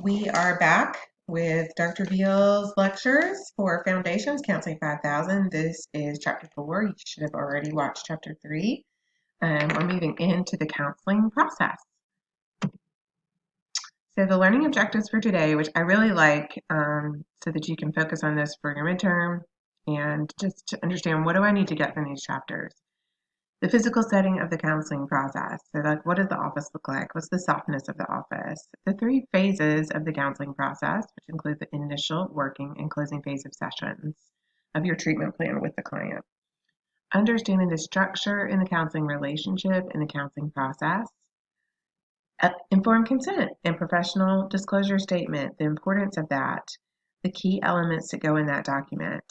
We are back with Dr. Beal's lectures for Foundations Counseling 5000. This is chapter 4. You should have already watched chapter 3. We're moving into the counseling process. So the learning objectives for today, which I really like, so that you can focus on this for your midterm and just to understand what do I need to get from these chapters. The physical setting of the counseling process. So like, what does the office look like? What's the softness of the office? The 3 phases of the counseling process, which include the initial, working, and closing phase of sessions of your treatment plan with the client. Understanding the structure in the counseling relationship and the counseling process. Informed consent and professional disclosure statement, the importance of that, the key elements that go in that document.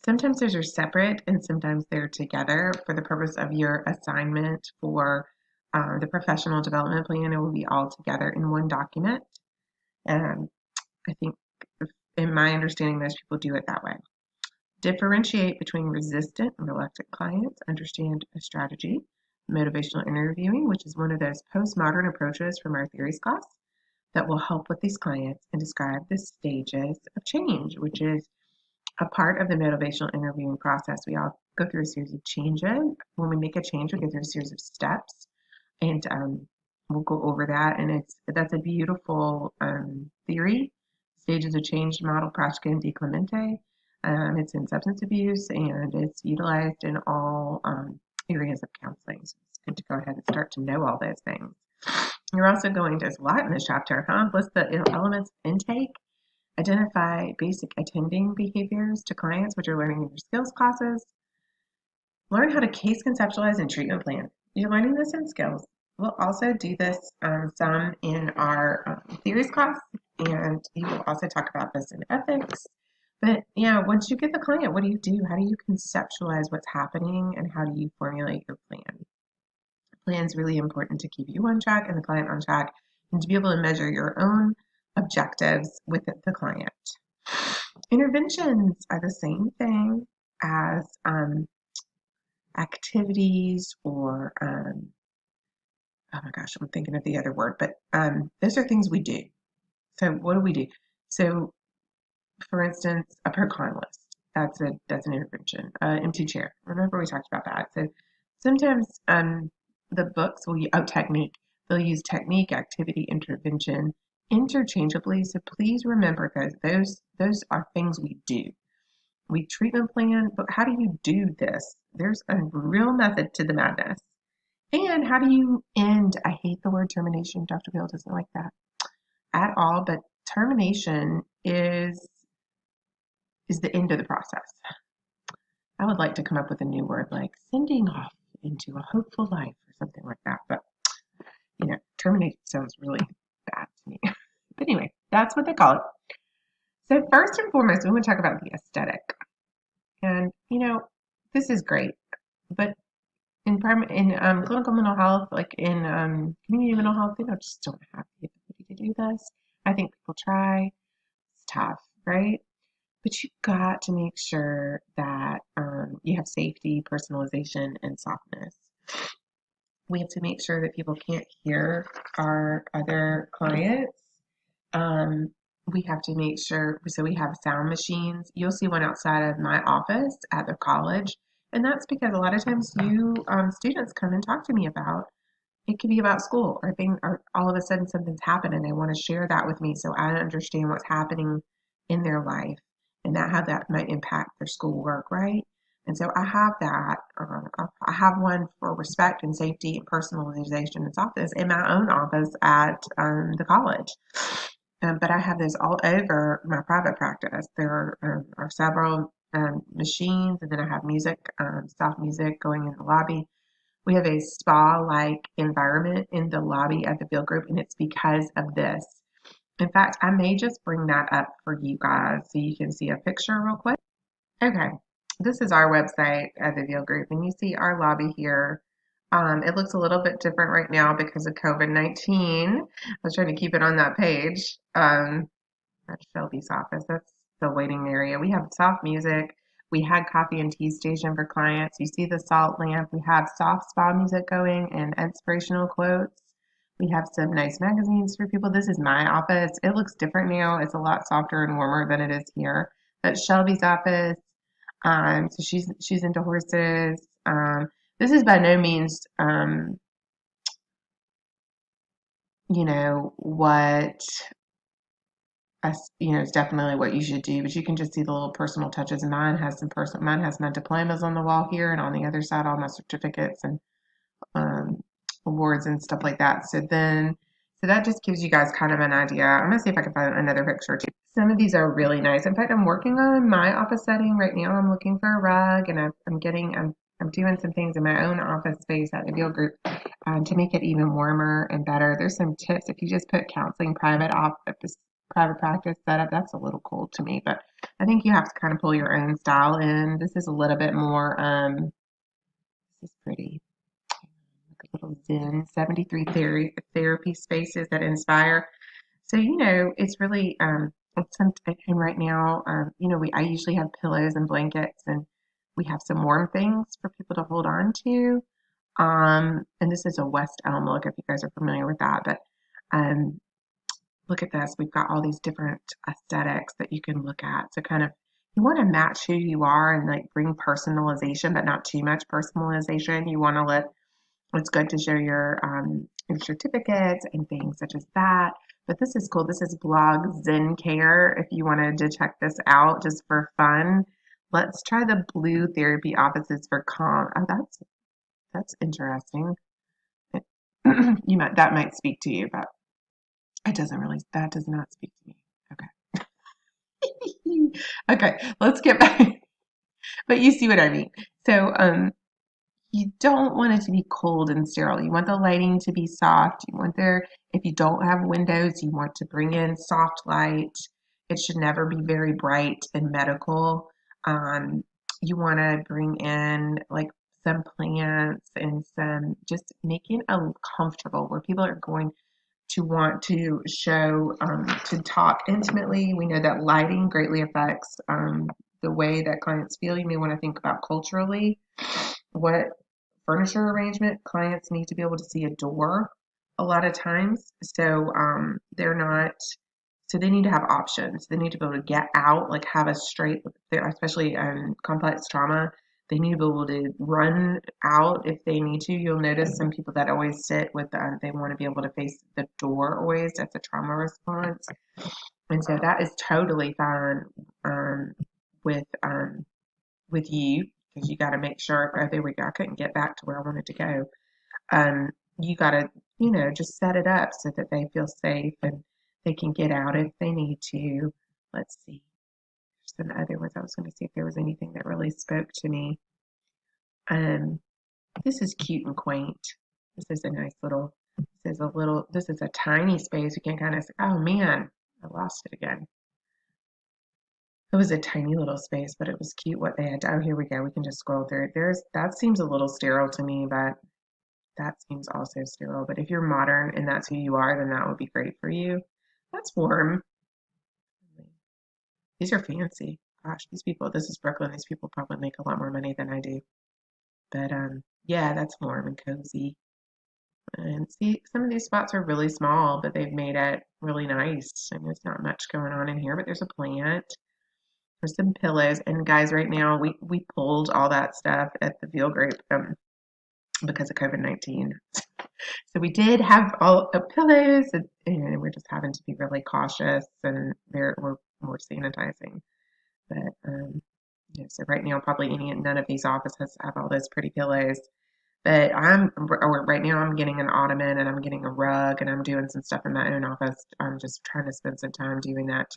Sometimes those are separate and sometimes they're together for the purpose of your assignment for the professional development plan. It will be all together in one document. I think in my understanding, most people do it that way. Differentiate between resistant and reluctant clients. Understand a strategy. Motivational interviewing, which is one of those postmodern approaches from our theories class that will help with these clients, and describe the stages of change, which is a part of the motivational interviewing process. We all go through a series of changes. When we make a change, we go through a series of steps, and we'll go over that. And that's a beautiful theory. Stages of change model, Pragmatic and Clemente. It's in substance abuse, and it's utilized in all areas of counseling. So it's good to go ahead and start to know all those things. You're also going to, there's a lot in this chapter, list the elements of intake. Identify basic attending behaviors to clients, which you're learning in your skills classes. Learn how to case conceptualize and treatment plan. You're learning this in skills. We'll also do this some in our theories class, and you will also talk about this in ethics. But yeah, once you get the client, what do you do? How do you conceptualize what's happening, and how do you formulate your plan? The plan is really important to keep you on track and the client on track, and to be able to measure your own objectives with the client. Interventions are the same thing as activities or, oh my gosh, I'm thinking of the other word, but those are things we do. So what do we do? So for instance, a pro-con list, that's an intervention. Empty chair, remember we talked about that. So sometimes the books will use technique. They'll use technique, activity, intervention interchangeably. So please remember, guys, those are things we do. We treatment plan, but how do you do this? There's a real method to the madness. And how do you end? I hate the word termination. Dr. Bill doesn't like that at all, but termination is the end of the process. I would like to come up with a new word like sending off into a hopeful life or something like that, but termination sounds really bad to me. But anyway, that's what they call it. So first and foremost, we want to talk about the aesthetic. And, this is great, but in clinical mental health, like in community mental health, they just don't have the ability to do this. I think people try. It's tough, right? But you've got to make sure that you have safety, personalization, and softness. We have to make sure that people can't hear our other clients. We have to make sure, so we have sound machines. You'll see one outside of my office at the college. And that's because a lot of times students come and talk to me about, it could be about school or all of a sudden something's happened and they want to share that with me so I understand what's happening in their life and how that might impact their schoolwork, right? And so I have that. I have one for respect and safety and personalization and softness in my own office at the college. But I have this all over my private practice. There are several machines, and then I have music, soft music going in the lobby. We have a spa-like environment in the lobby at the field group, and it's because of this. In fact, I may just bring that up for you guys so you can see a picture real quick. Okay, this is our website at the field group, and you see our lobby here. It looks a little bit different right now because of COVID-19. I was trying to keep it on that page. That's Shelby's office. That's the waiting area. We have soft music. We had coffee and tea station for clients. You see the salt lamp. We have soft spa music going and inspirational quotes. We have some nice magazines for people. This is my office. It looks different now. It's a lot softer and warmer than it is here. That's Shelby's office. So she's into horses. This is by no means, what it's definitely what you should do, but you can just see the little personal touches. Mine has my diplomas on the wall here, and on the other side, all my certificates and um, awards and stuff like that. So that just gives you guys kind of an idea. I'm gonna see if I can find another picture too. Some of these are really nice. In fact, I'm working on my office setting right now. I'm looking for a rug, and I'm doing some things in my own office space at the Deal Group to make it even warmer and better. There's some tips if you just put counseling private practice setup. That's a little cold to me, but I think you have to kind of pull your own style in. This is a little bit more. This is pretty little Zen 73 therapy spaces that inspire. So, it's really, and right now, I usually have pillows and blankets and we have some warm things for people to hold on to. And this is a West Elm look if you guys are familiar with that. But um, look at this. We've got all these different aesthetics that you can look at. So kind of you want to match who you are and like bring personalization, but not too much personalization. You want to let it's good to show your certificates and things such as that. But this is cool. This is blog Zen Care. If you wanted to check this out just for fun, let's try the blue therapy offices for calm. Oh, that's interesting. It, that might speak to you, but that does not speak to me. Okay. Okay, let's get back. But you see what I mean. So, you don't want it to be cold and sterile. You want the lighting to be soft. If you don't have windows, you want to bring in soft light. It should never be very bright and medical. Um, you want to bring in like some plants and some just making it comfortable where people are going to want to to talk intimately. We know that lighting greatly affects the way that clients feel. You may want to think about culturally what furniture arrangement clients need to be able to see a door a lot of times. So they're not, so they need to have options. They need to be able to get out, like have a straight, especially complex trauma. They need to be able to run out if they need to. You'll notice some people that always sit with, they want to be able to face the door always. That's a trauma response. And so that is totally fine um, with um, with you because you got to make sure. Oh, there we go. I couldn't get back to where I wanted to go. Um, you got to, just set it up so that they feel safe and they can get out if they need to. Let's see. There's some other ones. I was going to see if there was anything that really spoke to me. Um, this is cute and quaint. This is a nice little. This is a tiny space. You can kind of say, oh man, I lost it again. It was a tiny little space, but it was cute what they had. Oh, here we go. We can just scroll through it. That seems a little sterile to me, but that seems also sterile. But if you're modern and that's who you are, then that would be great for you. That's warm. These are fancy. Gosh, this is Brooklyn. These people probably make a lot more money than I do. But yeah, that's warm and cozy. And see, some of these spots are really small, but they've made it really nice. And there's not much going on in here, but there's a plant. There's some pillows. And guys, right now we pulled all that stuff at the Veal Group because of COVID-19. So we did have all the pillows, and we're just having to be really cautious, and we're more sanitizing. But so right now, probably none of these offices have all those pretty pillows. But right now I'm getting an ottoman and I'm getting a rug and I'm doing some stuff in my own office. I'm just trying to spend some time doing that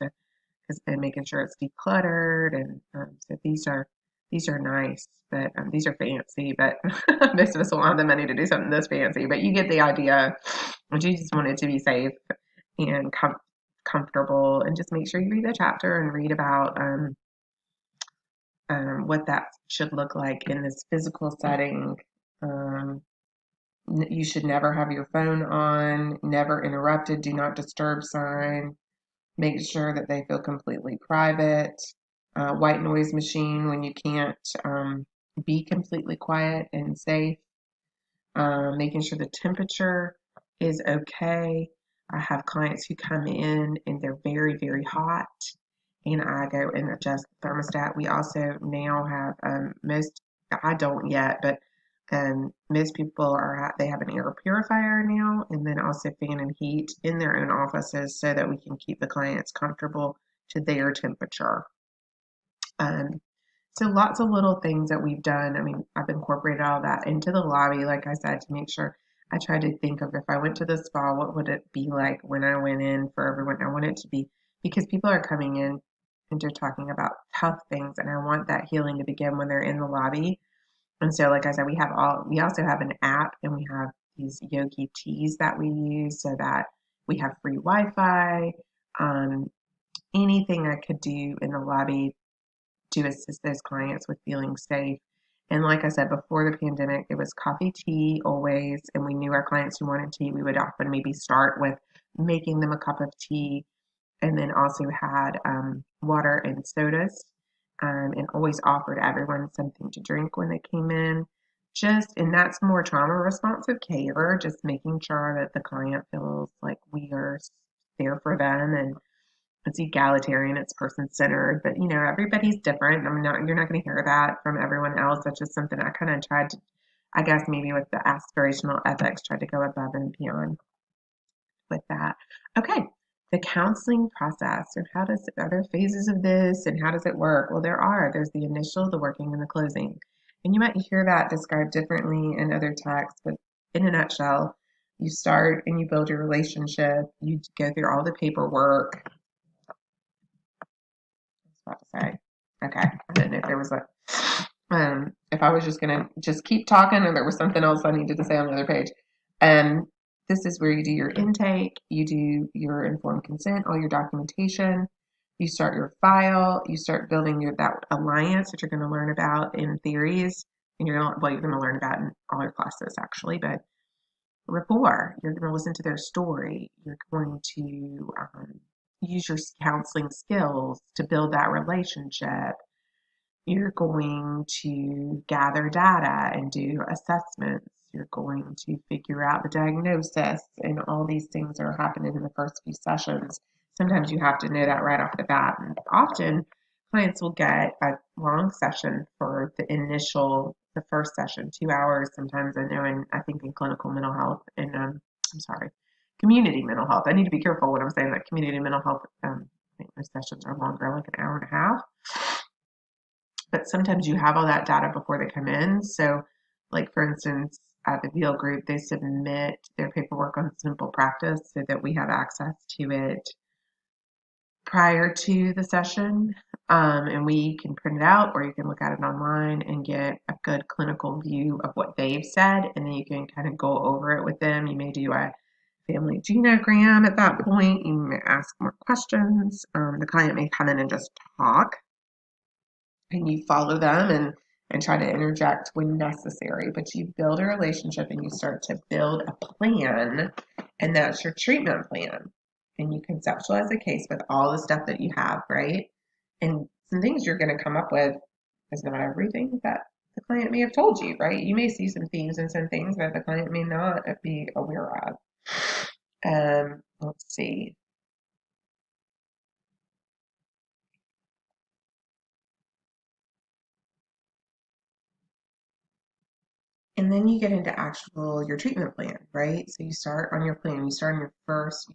and making sure it's decluttered. And so these are nice, but these are fancy. But most of us won't have the money to do something this fancy. But you get the idea. You just want it to be safe and comfortable, and just make sure you read the chapter and read about what that should look like in this physical setting. Um, you should never have your phone on, never interrupted, do not disturb sign. Make sure that they feel completely private. White noise machine when you can't be completely quiet and safe. Making sure the temperature is okay. I have clients who come in and they're very, very hot, and I go and adjust the thermostat. We also now have most, I don't yet, but most people they have an air purifier now, and then also fan and heat in their own offices so that we can keep the clients comfortable to their temperature. Um, so lots of little things that we've done. I mean, I've incorporated all that into the lobby, like I said, to make sure I tried to think of if I went to the spa, what would it be like when I went in for everyone? I want it to be because people are coming in and they're talking about tough things, and I want that healing to begin when they're in the lobby. And so, like I said, we also have an app, and we have these yogi teas that we use so that we have free Wi-Fi. Um, Anything I could do in the lobby to assist those clients with feeling safe. And like I said, before the pandemic, it was coffee, tea always. And we knew our clients who wanted tea, we would often maybe start with making them a cup of tea and then also had water and sodas and always offered everyone something to drink when they came in. And that's more trauma responsive care, just making sure that the client feels like we are there for them and it's egalitarian, it's person centered, but everybody's different. You're not going to hear that from everyone else. That's just something I kind of tried to, I guess maybe with the aspirational ethics, tried to go above and beyond with that. Okay, the counseling process. So are there phases of this and how does it work? Well, there's the initial, the working, and the closing. And you might hear that described differently in other texts, but in a nutshell, you start and you build your relationship, you go through all the paperwork, about to say. Okay, I didn't know if there was if I was just gonna just keep talking or there was something else I needed to say on the other page. Um, this is where you do your intake, you do your informed consent, all your documentation, you start your file, you start building that alliance that you're going to learn about in theories, and you're going to learn about in all your classes actually, but rapport. You're going to listen to their story. You're going to use your counseling skills to build that relationship. You're going to gather data and do assessments. You're going to figure out the diagnosis, and all these things are happening in the first few sessions. Sometimes you have to know that right off the bat. And often clients will get a long session for the first session, 2 hours. Sometimes I think in clinical mental health and I'm sorry, community mental health. I need to be careful when I'm saying that community mental health. I think the sessions are longer, like an hour and a half. But sometimes you have all that data before they come in. So, like for instance, at the VL group, they submit their paperwork on simple practice so that we have access to it prior to the session. And we can print it out or you can look at it online and get a good clinical view of what they've said. And then you can kind of go over it with them. You may do a family genogram at that point. You may ask more questions. The client may come in and just talk and you follow them and try to interject when necessary. But you build a relationship and you start to build a plan, and that's your treatment plan. And you conceptualize a case with all the stuff that you have, right? And some things you're going to come up with is not everything that the client may have told you, right? You may see some themes and some things that the client may not be aware of. Let's see. And then you get into your treatment plan, right? So you start on your plan. You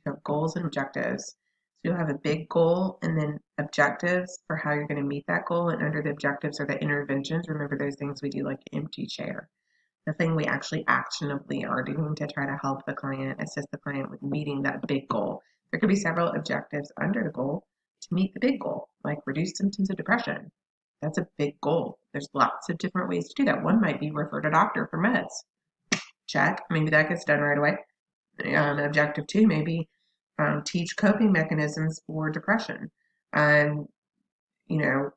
have goals and objectives. So you'll have a big goal and then objectives for how you're going to meet that goal. And under the objectives are the interventions. Remember those things we do like empty chair. The thing we actually actionably are doing to try to help the client, assist the client with meeting that big goal. There could be several objectives under the goal to meet the big goal, like reduce symptoms of depression. That's a big goal. There's lots of different ways to do that. One might be refer to doctor for meds. Check. Maybe that gets done right away. Objective two, maybe teach coping mechanisms for depression. And, you know,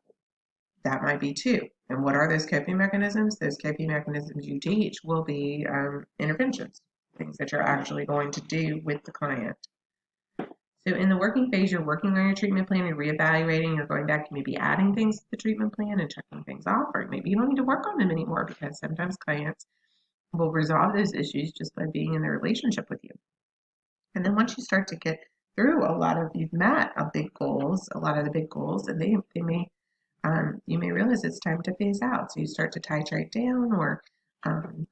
that might be two. And what are those coping mechanisms? Those coping mechanisms you teach will be interventions, things that you're actually going to do with the client. So in the working phase, you're working on your treatment plan, you're reevaluating, you're going back, maybe adding things to the treatment plan and checking things off, or maybe you don't need to work on them anymore because sometimes clients will resolve those issues just by being in their relationship with you. And then once you start to get through you've met a lot of the big goals, and they may you may realize it's time to phase out. So you start to titrate down or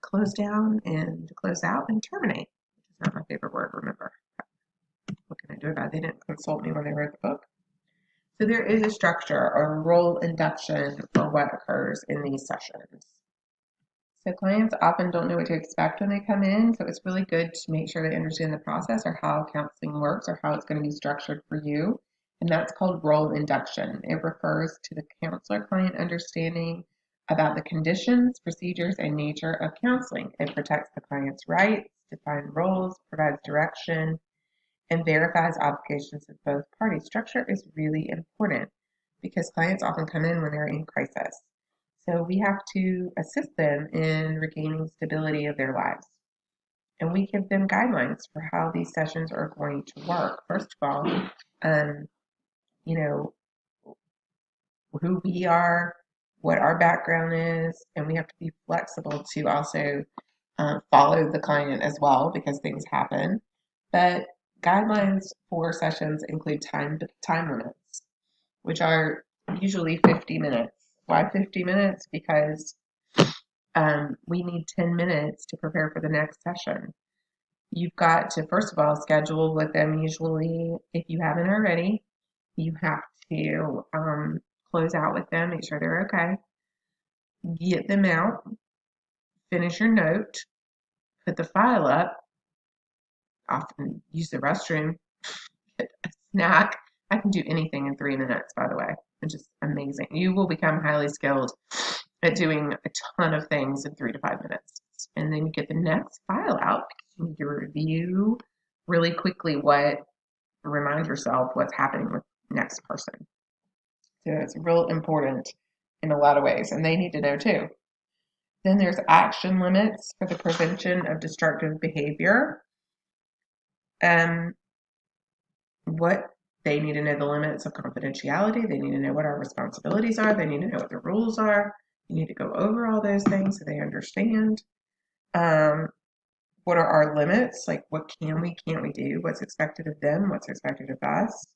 close down and close out and terminate, which is not my favorite word, remember. What can I do about it? They didn't consult me when they wrote the book. So there is a structure or role induction for what occurs in these sessions. So clients often don't know what to expect when they come in, so it's really good to make sure they understand the process or how counseling works or how it's going to be structured for you. And that's called role induction. It refers to the counselor-client understanding about the conditions, procedures, and nature of counseling. It protects the client's rights, defines roles, provides direction, and verifies obligations of both parties. Structure is really important because clients often come in when they're in crisis. So we have to assist them in regaining stability of their lives. And we give them guidelines for how these sessions are going to work. First of all, you know, who we are, what our background is, and we have to be flexible to also follow the client as well because things happen. But guidelines for sessions include time limits, which are usually 50 minutes. Why 50 minutes? Because we need 10 minutes to prepare for the next session. You've got to, first of all, schedule with them. Usually, if you haven't already, you have to close out with them, make sure they're okay, get them out, finish your note, put the file up, often use the restroom, get a snack. I can do anything in 3 minutes, by the way. It's just amazing. You will become highly skilled at doing a ton of things in 3 to 5 minutes. And then you get the next file out because you need to review really quickly remind yourself what's happening with the next person. So it's real important in a lot of ways, and they need to know too. Then there's action limits for the prevention of destructive behavior. What they need to know the limits of confidentiality. They need to know what our responsibilities are. They need to know what the rules are. You need to go over all those things so they understand. What are our limits? Like what can't we do? What's expected of them? What's expected of us?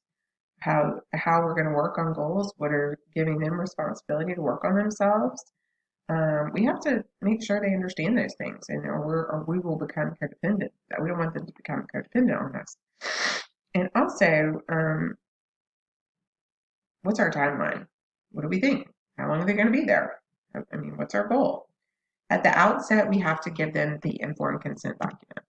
How we're going to work on goals? What are giving them responsibility to work on themselves? We have to make sure they understand those things, and or we will become codependent. We don't want them to become codependent on us. And also, what's our timeline? What do we think? How long are they going to be there? I mean, what's our goal? At the outset, we have to give them the informed consent document.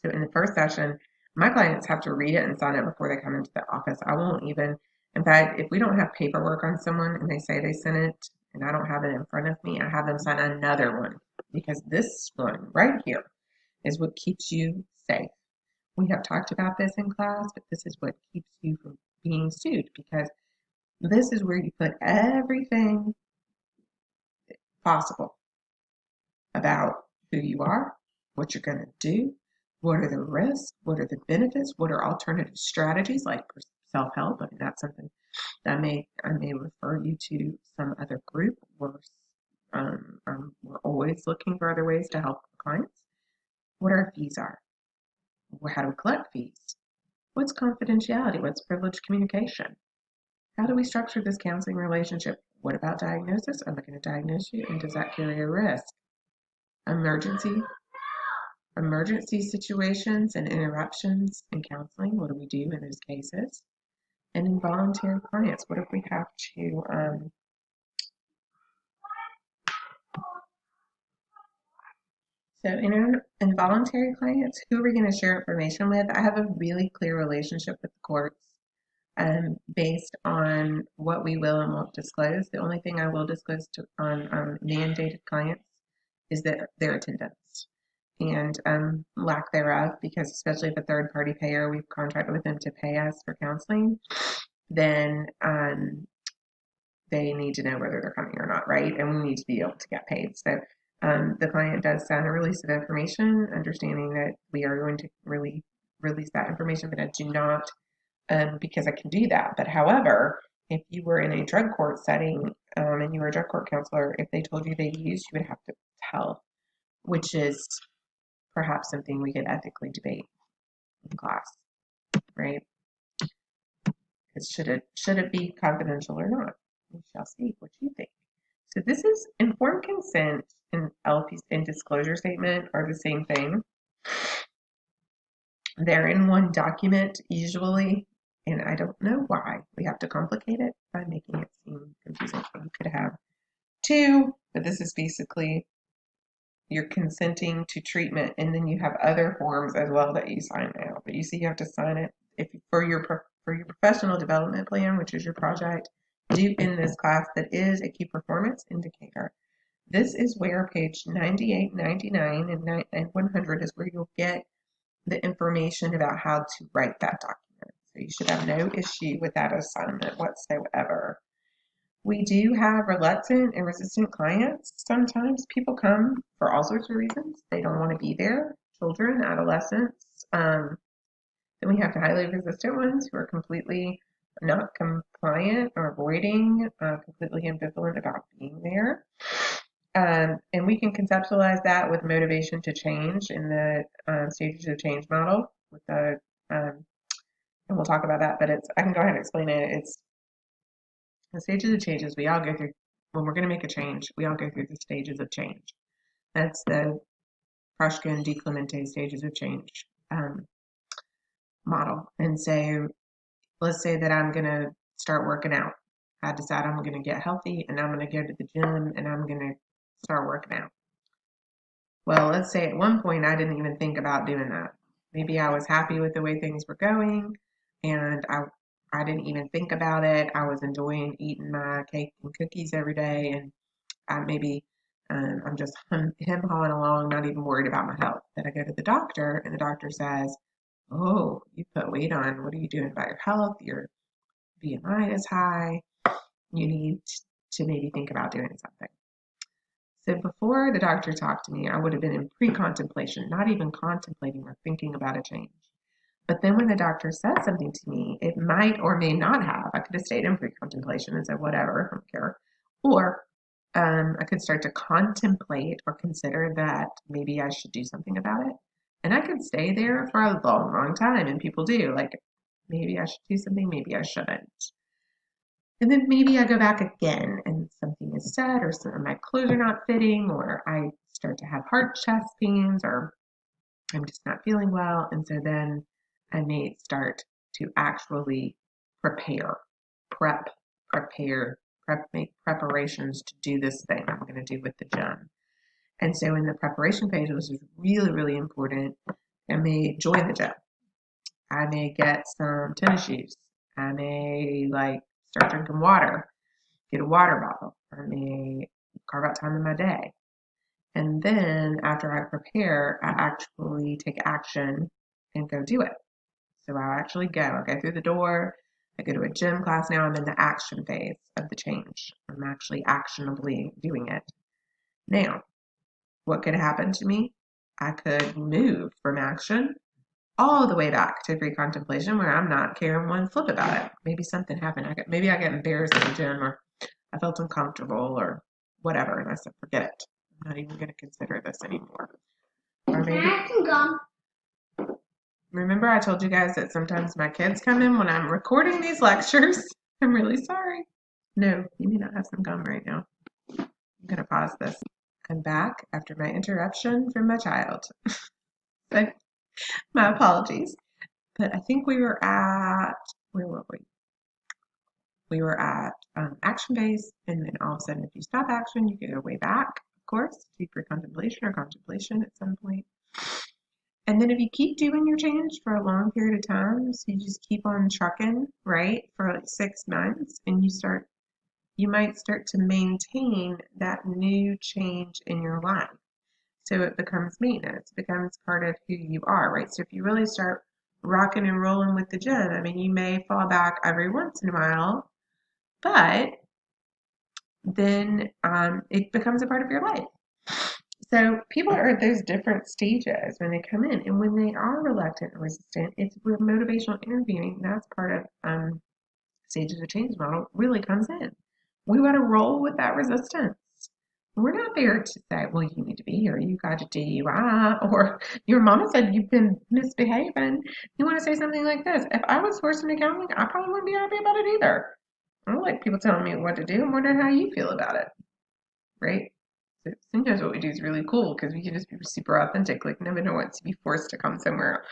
So in the first session, my clients have to read it and sign it before they come into the office. I won't even, in fact, if we don't have paperwork on someone and they say they sent it and I don't have it in front of me, I have them sign another one because this one right here is what keeps you safe. We have talked about this in class, but this is what keeps you from being sued because this is where you put everything possible about who you are, what you're going to do, what are the risks, what are the benefits, what are alternative strategies like self-help. I mean, that's something that I may refer you to some other group. We're always looking for other ways to help clients. What our fees are, how do we collect fees? What's confidentiality? What's privileged communication? How do we structure this counseling relationship? What about diagnosis? Am I going to diagnose you? And does that carry a risk? Emergency situations and interruptions in counseling. What do we do in those cases? And involuntary clients. What if we have to so in involuntary clients, who are we going to share information with? I have a really clear relationship with the courts based on what we will and won't disclose. The only thing I will disclose on mandated clients is their attendance and lack thereof, because especially if a third party payer, we've contracted with them to pay us for counseling, then they need to know whether they're coming or not, right? And we need to be able to get paid. So the client does sign a release of information, understanding that we are going to really release that information, but I do not because I can do that. But however, if you were in a drug court setting and you were a drug court counselor, if they told you they used, you would have to tell, which is perhaps something we could ethically debate. in class, right? Should it be confidential or not? We shall see what you think. So this is informed consent and LP and disclosure statement are the same thing. They're in one document usually, and I don't know why we have to complicate it by making it seem confusing. You could have two, but this is basically you're consenting to treatment, and then you have other forms as well that you sign now. But you see, you have to sign it if for your professional development plan, which is your project, due in this class that is a key performance indicator. This is where page 98, 99, and 100 is where you'll get the information about how to write that document. So you should have no issue with that assignment whatsoever. We do have reluctant and resistant clients. Sometimes people come for all sorts of reasons. They don't want to be there, children, adolescents. Then we have the highly resistant ones who are completely not compliant or avoiding, completely ambivalent about being there. And we can conceptualize that with motivation to change in the stages of change model with the, and we'll talk about that, but I can go ahead and explain it. It's the stages of changes we all go through. When we're going to make a change, we all go through the stages of change. That's the Prushkin de Clemente stages of change model. And so let's say that I'm going to start working out. I decide I'm going to get healthy and I'm going to go to the gym and I'm going to start working out. Well, let's say at one point I didn't even think about doing that. Maybe I was happy with the way things were going and I didn't even think about it. I was enjoying eating my cake and cookies every day, and I'm just hawing along, not even worried about my health. Then I go to the doctor, and the doctor says, "Oh, you put weight on. What are you doing about your health? Your BMI is high. You need to maybe think about doing something." So before the doctor talked to me, I would have been in pre-contemplation, not even contemplating or thinking about a change. But then when the doctor said something to me, it might or may not have. I could have stayed in pre-contemplation and said, whatever, I don't care. Or I could start to contemplate or consider that maybe I should do something about it. And I could stay there for a long, long time. And people do. Like, maybe I should do something, maybe I shouldn't. And then maybe I go back again and something is said, or my clothes are not fitting, or I start to have heart chest pains, or I'm just not feeling well. And so then I may start to actually make preparations to do this thing I'm going to do with the gym. And so in the preparation phase, which is really, really important, I may join the gym. I may get some tennis shoes. I may start drinking water, get a water bottle. I may carve out time in my day. And then after I prepare, I actually take action and go do it. So I'll actually go. I go through the door. I go to a gym class now. I'm in the action phase of the change. I'm actually actionably doing it. Now, what could happen to me? I could move from action all the way back to pre-contemplation where I'm not caring one flip about it. Maybe something happened. Maybe I get embarrassed in the gym, or I felt uncomfortable, or whatever, and I said, forget it. I'm not even going to consider this anymore. Or maybe, remember I told you guys that sometimes my kids come in when I'm recording these lectures. I'm really sorry. No, you may not have some gum right now. I'm going to pause this. I'm back after my interruption from my child. So, my apologies. But I think we were at, where were we? We were at action phase, and then all of a sudden, if you stop action, you can go way back, of course, to pre-contemplation or contemplation at some point. And then if you keep doing your change for a long period of time, so you just keep on trucking, right, for like 6 months, and you might start to maintain that new change in your life. So it becomes maintenance, it becomes part of who you are, right? So if you really start rocking and rolling with the gym, I mean, you may fall back every once in a while, but then it becomes a part of your life. So people are at those different stages when they come in, and when they are reluctant and resistant, it's where motivational interviewing, that's part of stages of change model, really comes in. We want to roll with that resistance. We're not there to say, well, you need to be here. You got a DUI, or your mama said you've been misbehaving. You want to say something like this. If I was forced into counseling, I probably wouldn't be happy about it either. I don't like people telling me what to do. I'm wondering how you feel about it, right? So sometimes what we do is really cool because we can just be super authentic. Like, nobody wants to be forced to come somewhere.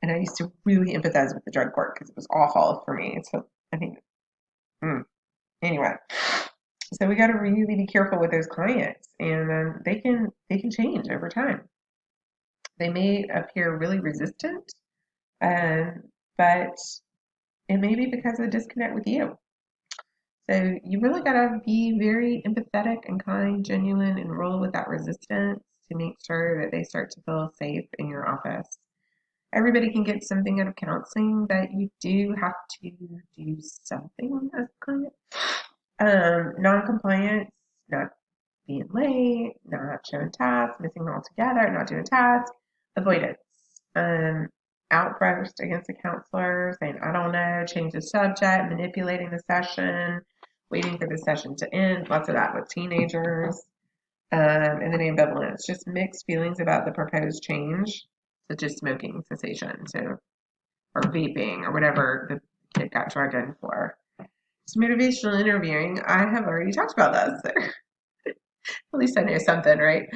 And I used to really empathize with the drug court because it was awful for me. So I think, anyway. So we got to really be careful with those clients, and they can change over time. They may appear really resistant, um, but it may be because of a disconnect with you. So you really got to be very empathetic and kind, genuine, and roll with that resistance to make sure that they start to feel safe in your office. Everybody can get something out of counseling, but you do have to do something as a client. Non-compliance, not being late, not showing tasks, missing altogether, not doing tasks, avoidance, outburst against the counselor, saying, I don't know, change the subject, manipulating the session, waiting for the session to end, lots of that with teenagers, and then ambivalence, just mixed feelings about the proposed change, such as smoking cessation, or vaping, or whatever the kid got drugged in for. So motivational interviewing, I have already talked about this. At least I know something, right?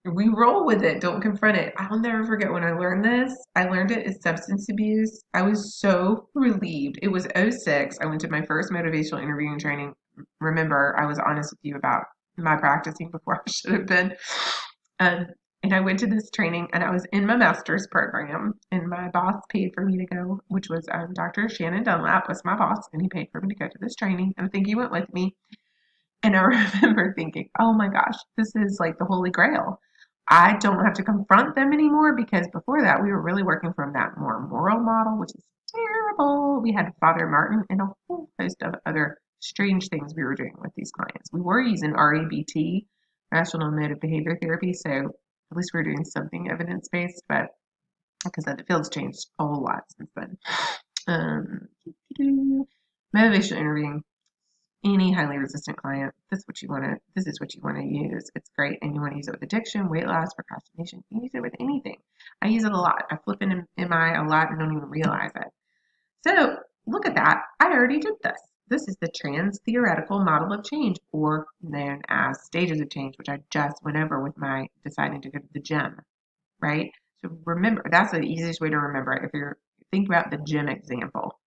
We roll with it, don't confront it. I'll never forget when I learned this. I learned it as substance abuse. I was so relieved. It was '06. I went to my first motivational interviewing training. Remember, I was honest with you about my practicing before I should have been. Um, and I went to this training, and I was in my master's program, and my boss paid for me to go, which was Dr. Shannon Dunlap was my boss, and he paid for me to go to this training. And I think he went with me. And I remember thinking, oh my gosh, this is like the holy grail. I don't have to confront them anymore, because before that, we were really working from that more moral model, which is terrible. We had Father Martin and a whole host of other strange things we were doing with these clients. We were using REBT, Rational Emotive Behavior Therapy, so at least we were doing something evidence-based, but because the field's changed a whole lot since then. Motivational interviewing. Any highly resistant client, this is what you want to use. It's great, and you want to use it with addiction, weight loss, procrastination. You use it with anything. I use it a lot. I flip in MI a lot and don't even realize it. So look at that. I already did this. This is the trans-theoretical model of change, or known as stages of change, which I just went over with my deciding to go to the gym, right? So remember, that's the easiest way to remember it. If you think about the gym example.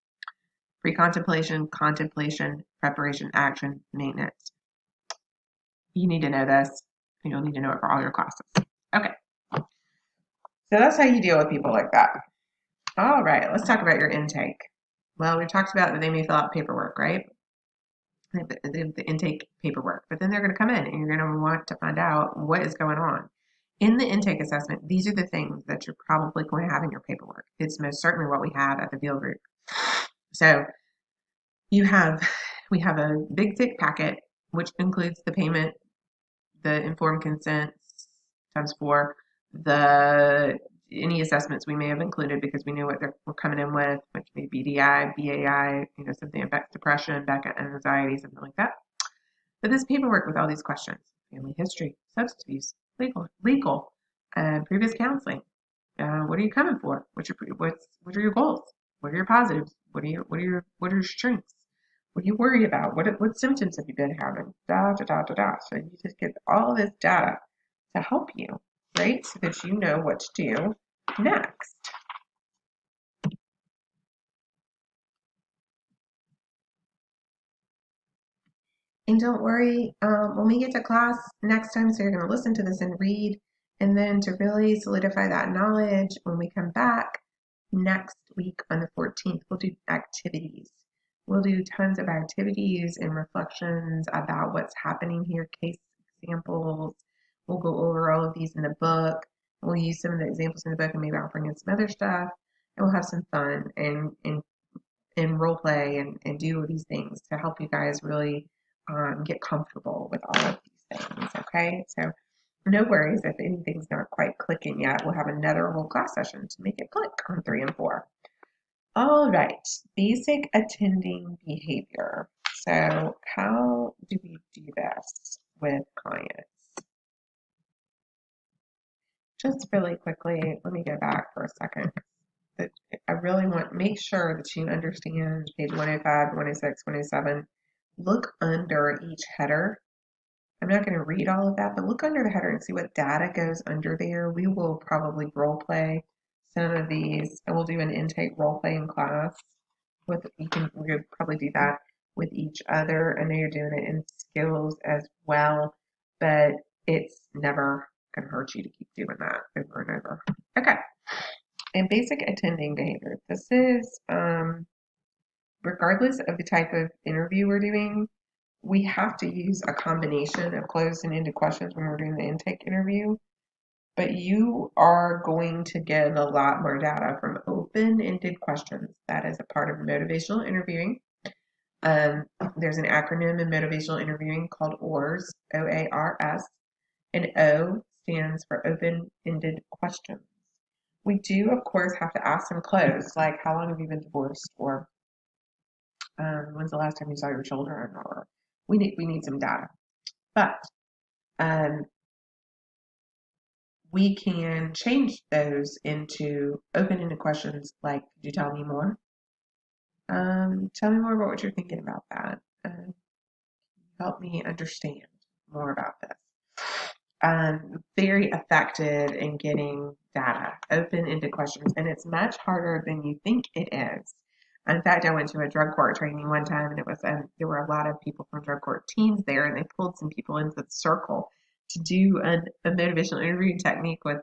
Pre-contemplation, contemplation, preparation, action, maintenance. You need to know this, and you'll need to know it for all your classes. Okay. So that's how you deal with people like that. All right, let's talk about your intake. Well, we talked about that they may fill out paperwork, right? The intake paperwork. But then they're going to come in, and you're going to want to find out what is going on. In the intake assessment, these are the things that you're probably going to have in your paperwork. It's most certainly what we have at the field group. So we have a big thick packet, which includes the payment, the informed consent times 4, any assessments we may have included because we knew what we're coming in with, which may be BDI, BAI, something about depression, back anxiety, something like that. But this paperwork with all these questions: family history, substance abuse, legal, previous counseling. What are you coming for? What are your goals? What are your positives? What are your strengths? What do you worry about? What symptoms have you been having? So you just get all this data to help you, right? So that you know what to do next. And don't worry, when we get to class next time, so you're going to listen to this and read, and then to really solidify that knowledge, when we come back next week on the 14th, we'll do activities. We'll do tons of activities and reflections about what's happening here, case examples. We'll go over all of these in the book. We'll use some of the examples in the book, and maybe I'll bring in some other stuff, and we'll have some fun and role play and do these things to help you guys really get comfortable with all of these things. Okay, so no worries if anything's not quite clicking yet. We'll have another whole class session to make it click on 3 and 4. All right, basic attending behavior. So how do we do this? with clients. Just really quickly, let me go back for a second. I really want to make sure that you understand page 105, 106, 107. Look under each header. I'm not going to read all of that, but look under the header and see what data goes under there. We will probably role play some of these, and we'll do an intake role play in class. We'll probably do that with each other. I know you're doing it in skills as well, but it's never going to hurt you to keep doing that over and over. Okay. And basic attending behavior. This is, regardless of the type of interview we're doing, we have to use a combination of closed and ended questions when we're doing the intake interview. But you are going to get a lot more data from open-ended questions. That is a part of motivational interviewing. There's an acronym in motivational interviewing called OARS, OARS, and O stands for open-ended questions. We do, of course, have to ask them closed, like how long have you been divorced, or when's the last time you saw your children, or we need some data. But we can change those into open-ended questions like, could you tell me more? Tell me more about what you're thinking about that. Help me understand more about this. Very effective in getting data, open-ended questions, and it's much harder than you think it is. In fact, I went to a drug court training one time, and it was there were a lot of people from drug court teams there, and they pulled some people into the circle to do a motivational interviewing technique with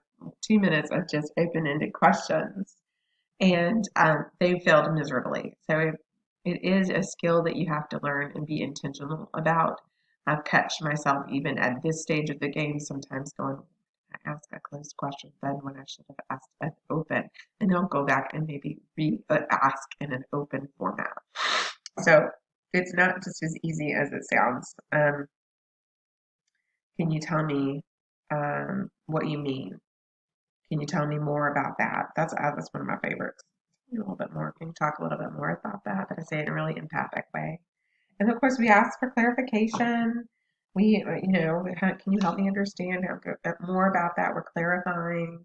2 minutes of just open-ended questions, and they failed miserably. So it is a skill that you have to learn and be intentional about. I've catch myself even at this stage of the game sometimes going, I ask a closed question then when I should have asked an open, and I'll go back and maybe ask in an open format. So it's not just as easy as it sounds. Can you tell me what you mean? Can you tell me more about that? That's one of my favorites. A little bit more. Can you talk a little bit more about that? But I say it in a really empathic way. And of course, we ask for clarification. Can you help me understand more about that? We're clarifying.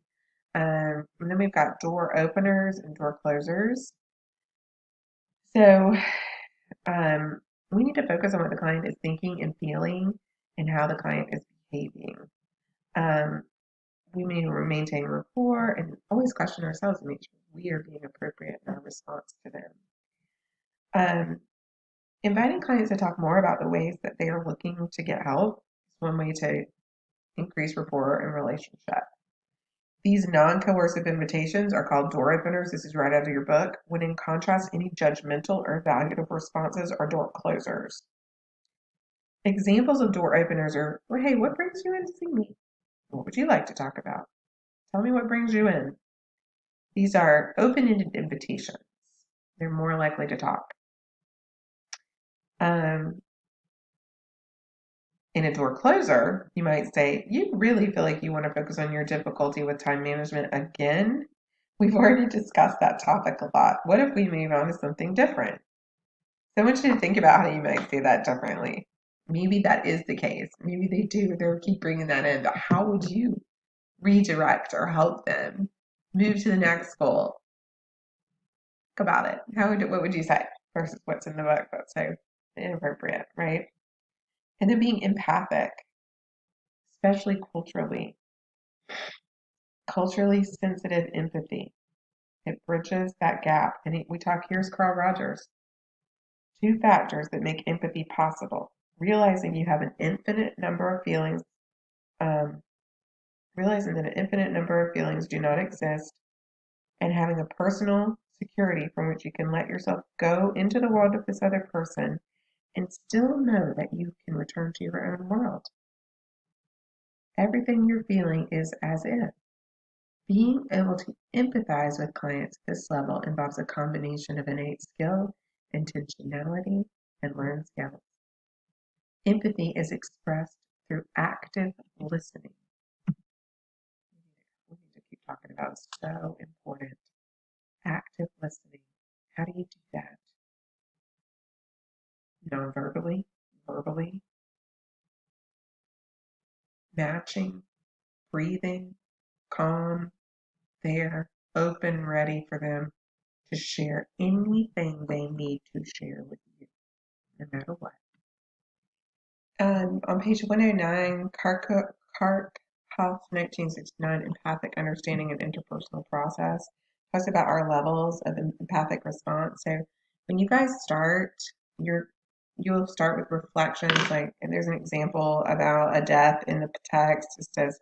And then we've got door openers and door closers. So we need to focus on what the client is thinking and feeling and how the client is behaving. We need to maintain rapport and always question ourselves to make sure we are being appropriate in our response to them. Inviting clients to talk more about the ways that they are looking to get help is one way to increase rapport and relationship. These non-coercive invitations are called door openers. This is right out of your book. When in contrast, any judgmental or evaluative responses are door closers. Examples of door openers are, well, hey, what brings you in to see me? What would you like to talk about? Tell me what brings you in. These are open-ended invitations. They're more likely to talk. In a door closer, you might say, you really feel like you want to focus on your difficulty with time management again? We've already discussed that topic a lot. What if we move on to something different? So I want you to think about how you might say that differently. Maybe that is the case. Maybe they do. They'll keep bringing that in. But how would you redirect or help them move to the next goal? Think about it. What would you say versus what's in the book that's so inappropriate, right? And then being empathic, especially culturally sensitive empathy. It bridges that gap. And here's Carl Rogers. 2 factors that make empathy possible. Realizing you have an infinite number of feelings, realizing that an infinite number of feelings do not exist, and having a personal security from which you can let yourself go into the world of this other person and still know that you can return to your own world. Everything you're feeling is as if. Being able to empathize with clients at this level involves a combination of innate skill, intentionality, and learned skills. Empathy is expressed through active listening. We need to keep talking about it. So important. Active listening. How do you do that? Non-verbally, verbally. matching, breathing, calm, there, open, ready for them to share anything they need to share with you, no matter what. On page 109, Karpov, 1969, Empathic Understanding and Interpersonal Process, talks about our levels of empathic response. So when you guys start, you'll start with reflections, like, and there's an example about a death in the text. It says,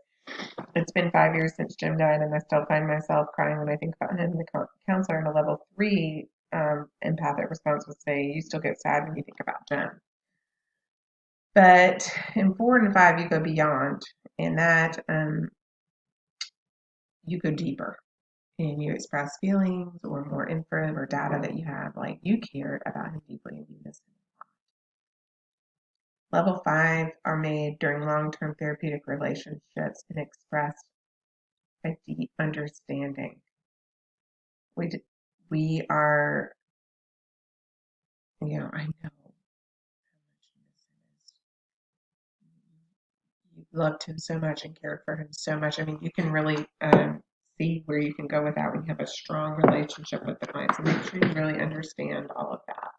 it's been 5 years since Jim died, and I still find myself crying when I think about him. The counselor in a level 3 empathic response would say, you still get sad when you think about Jim. But in 4 and 5, you go beyond, and that you go deeper and you express feelings or more info or data that you have, like you cared about him deeply and you miss him. Level 5 are made during long-term therapeutic relationships and express a deep understanding. We are, I know how much you miss him. You loved him so much and cared for him so much. I mean, you can really see where you can go with that when you have a strong relationship with the client. So make sure you really understand all of that.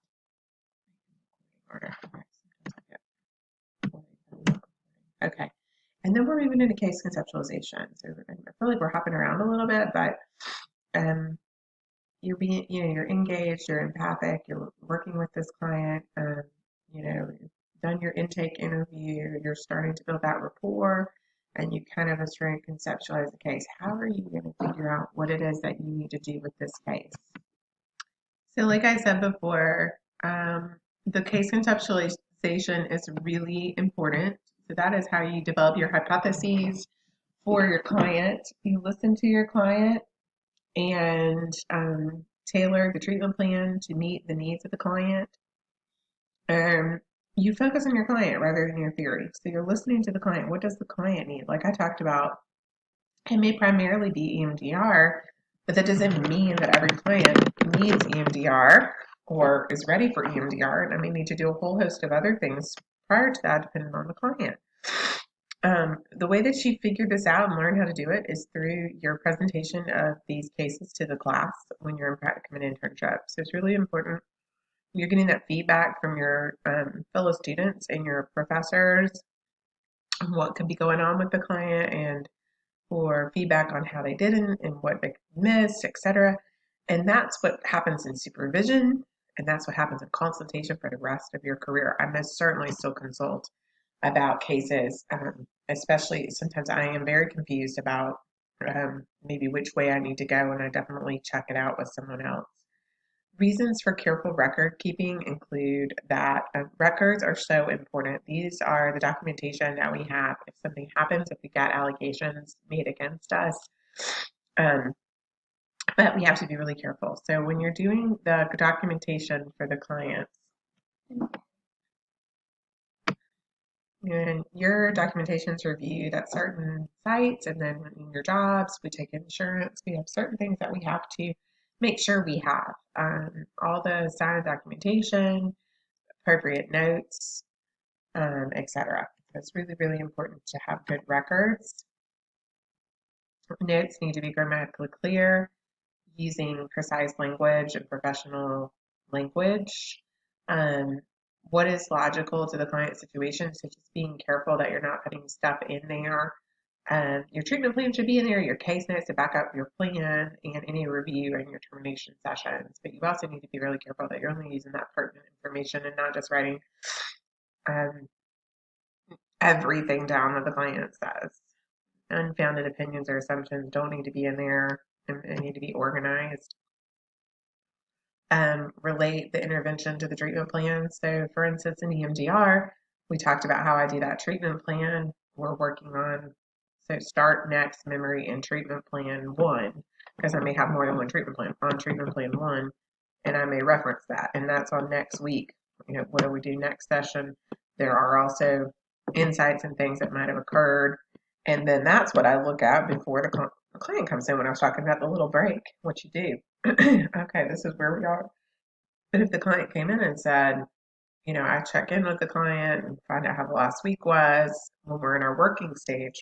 Okay. And then we're moving into case conceptualization. So I feel like we're hopping around a little bit, but you're being, you're engaged, you're empathic, you're working with this client, you've done your intake interview, you're starting to build that rapport, and you kind of are trying to conceptualize the case. How are you going to figure out what it is that you need to do with this case? So like I said before, the case conceptualization is really important. So that is how you develop your hypotheses for your client. You listen to your client and tailor the treatment plan to meet the needs of the client. You focus on your client rather than your theory. So you're listening to the client. What does the client need? Like I talked about, it may primarily be EMDR, but that doesn't mean that every client needs EMDR or is ready for EMDR. And I may need to do a whole host of other things prior to that, depending on the client. The way that you figure this out and learn how to do it is through your presentation of these cases to the class when you're in practicum and internship. So it's really important. You're getting that feedback from your fellow students and your professors on what could be going on with the client and for feedback on how they didn't and what they missed, etc. And that's what happens in supervision, and that's what happens in consultation for the rest of your career. I most certainly still consult about cases, especially sometimes I am very confused about maybe which way I need to go, and I definitely check it out with someone else. Reasons for careful record keeping include that records are so important. These are the documentation that we have if something happens, if we got allegations made against us. But we have to be really careful. So when you're doing the documentation for the clients, and your documentation is reviewed at certain sites, and then in your jobs, we take insurance. We have certain things that we have to make sure we have. All the signed documentation, appropriate notes, etc. So it's really, really important to have good records. Notes need to be grammatically clear, using precise language and professional language. What is logical to the client situation? So just being careful that you're not putting stuff in there. Your treatment plan should be in there, your case notes to back up your plan, and any review and your termination sessions. But you also need to be really careful that you're only using that pertinent information and not just writing everything down that the client says. Unfounded opinions or assumptions don't need to be in there and need to be organized. Relate the intervention to the treatment plan. So for instance, in EMDR, we talked about how I do that treatment plan. We're working on, so start, next, memory, and treatment plan 1, because I may have more than one treatment plan on treatment plan 1, and I may reference that, and that's on next week. What do we do next session? There are also insights and things that might have occurred, and then that's what I look at before the client comes in when I was talking about the little break, what you do. Okay, this is where we are. But if the client came in and said, I check in with the client and find out how the last week was when we're in our working stage.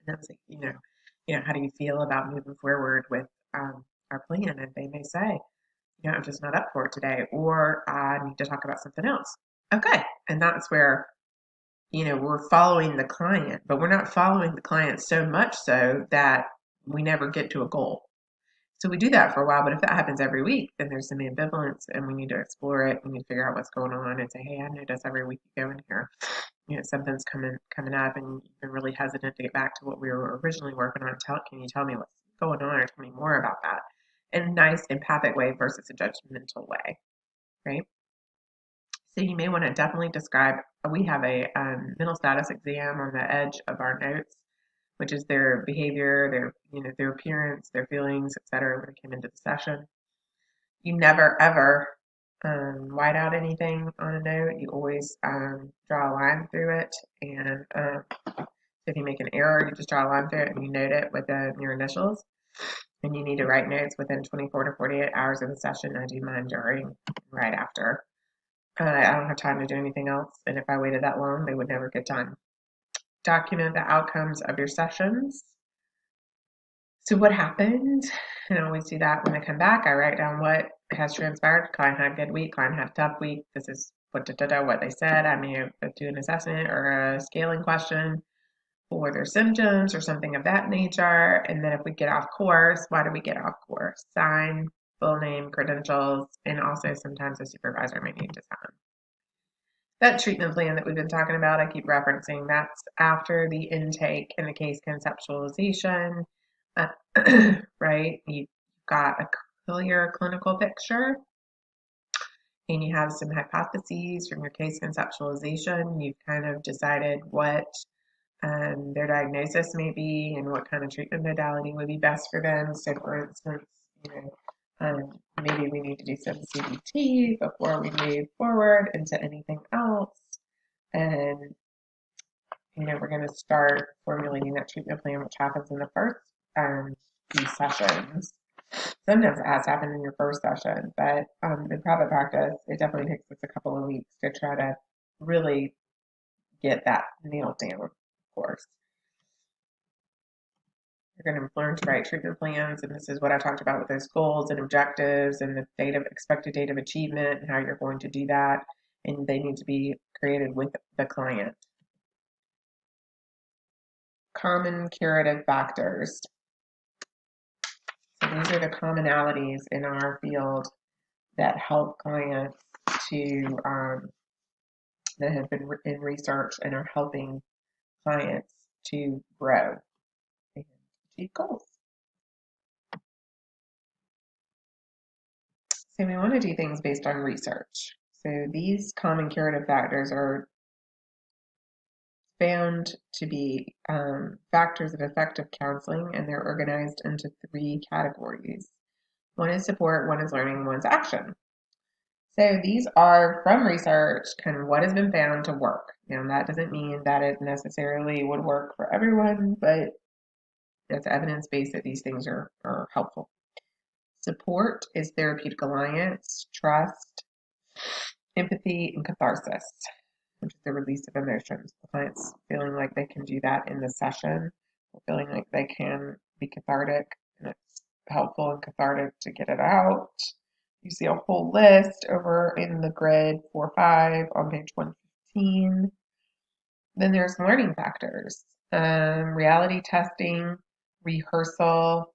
And I was like, how do you feel about moving forward with our plan? And they may say, I'm just not up for it today, or I need to talk about something else. Okay. And that's where, we're following the client, but we're not following the client so much so that we never get to a goal. So we do that for a while, but if that happens every week, then there's some ambivalence and we need to explore it. We need to figure out what's going on and say, hey, I notice every week you go in here, something's coming up and you've been really hesitant to get back to what we were originally working on. Can you tell me what's going on or tell me more about that in a nice empathic way versus a judgmental way, right? So you may want to definitely describe, we have a mental status exam on the edge of our notes, which is their behavior, their appearance, their feelings, etc. when they came into the session. You never ever white out anything on a note. You always draw a line through it, and if you make an error, you just draw a line through it and you note it with your initials. And you need to write notes within 24 to 48 hours of the session. I do mine during, right after. I don't have time to do anything else, and if I waited that long, they would never get done. Document the outcomes of your sessions. So what happened? And I always do that when I come back. I write down what has transpired. Client had a good week. Client had a tough week. This is what they said. I may do an assessment or a scaling question for their symptoms or something of that nature. And then if we get off course, why do we get off course? Sign, full name, credentials, and also sometimes a supervisor may need to sign. That treatment plan that we've been talking about, I keep referencing, that's after the intake and the case conceptualization, uh, right? You've got a clear clinical picture and you have some hypotheses from your case conceptualization. You've kind of decided what their diagnosis may be and what kind of treatment modality would be best for them. So, for instance, maybe we need to do some CBT before we move forward into anything else. And, we're going to start formulating that treatment plan, which happens in the first few sessions. Sometimes it has to happen in your first session, but in private practice, it definitely takes us a couple of weeks to try to really get that nailed down, of course. You're going to learn to write treatment plans, and this is what I talked about with those goals and objectives and the expected date of achievement and how you're going to do that, and they need to be created with the client. Common curative factors. So these are the commonalities in our field that help clients to that have been in research and are helping clients to grow and achieve goals. So we want to do things based on research. So these common curative factors are found to be factors of effective counseling, and they're organized into 3 categories. One is support, one is learning, one's action. So these are from research, kind of what has been found to work. Now, that doesn't mean that it necessarily would work for everyone, but it's evidence-based that these things are helpful. Support is therapeutic alliance, trust, empathy, and catharsis, which is the release of emotions. The client's feeling like they can do that in the session, feeling like they can be cathartic, and it's helpful and cathartic to get it out. You see a whole list over in the grid 4-5 on page 115. Then there's learning factors, reality testing, rehearsal,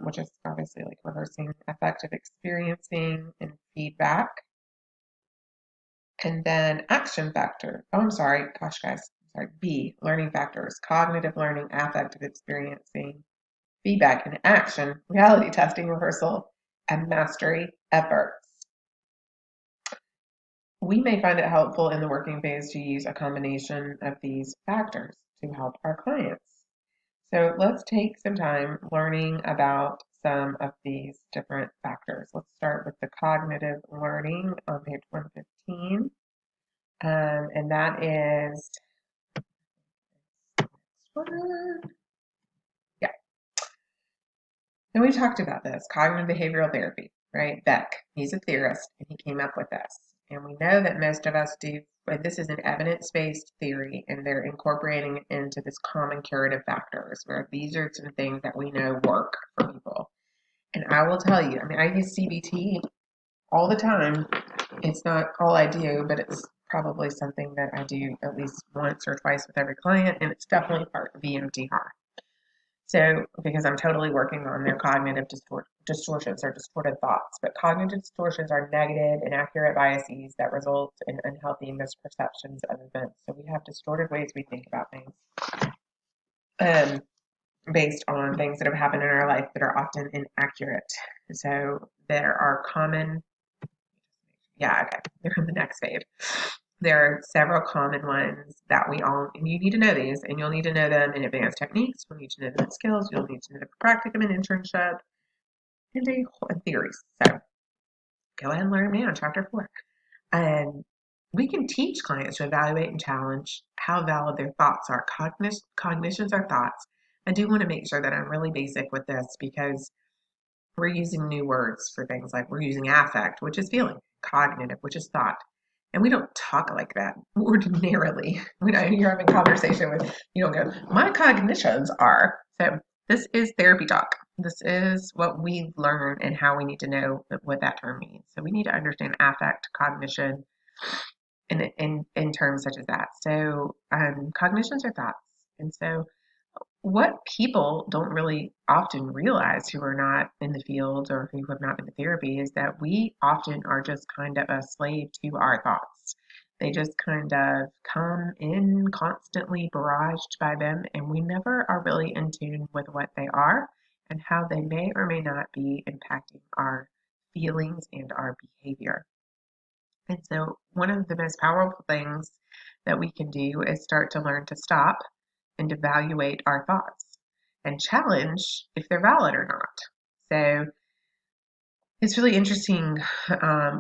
which is obviously like rehearsing, affective experiencing, and feedback. And then action factor. Oh, I'm sorry. Gosh, guys. I'm sorry. B, learning factors, cognitive learning, affective experiencing, feedback and action, reality testing, rehearsal, and mastery efforts. We may find it helpful in the working phase to use a combination of these factors to help our clients. So let's take some time learning about some of these different factors. Let's start with the cognitive learning on page 115. And that is, yeah. And we talked about this, cognitive behavioral therapy, right? Beck, he's a theorist, and he came up with this. And we know that most of us do, but this is an evidence-based theory, and they're incorporating it into this common curative factors, where these are some things that we know work for people. And I will tell you, I mean, I use CBT all the time. It's not all I do, but it's probably something that I do at least once or twice with every client, and it's definitely part of EMDR. So, because I'm totally working on their cognitive distortions or distorted thoughts, but cognitive distortions are negative, inaccurate biases that result in unhealthy misperceptions of events. So we have distorted ways we think about things, um, based on things that have happened in our life that are often inaccurate. So there are common, yeah, okay, they're on the next page. There are several common ones that we all, and you need to know these, and you'll need to know them in advanced techniques, you'll need to know them in skills, you'll need to know them in practicum and internship, and theories. So go ahead and learn them now in chapter 4. And we can teach clients to evaluate and challenge how valid their thoughts are. Cognitions are thoughts. I do want to make sure that I'm really basic with this because we're using new words for things like we're using affect, which is feeling, cognitive, which is thought. And we don't talk like that ordinarily. When you're having a conversation with, you don't go, my cognitions are. So this is therapy talk. This is what we learn and how we need to know what that term means. So we need to understand affect, cognition, in terms such as that. So cognitions are thoughts. And so what people don't really often realize who are not in the field or who have not been to therapy is that we often are just kind of a slave to our thoughts. They just kind of come in constantly barraged by them, and we never are really in tune with what they are and how they may or may not be impacting our feelings and our behavior. And so, one of the most powerful things that we can do is start to learn to stop and evaluate our thoughts and challenge if they're valid or not. So, it's really interesting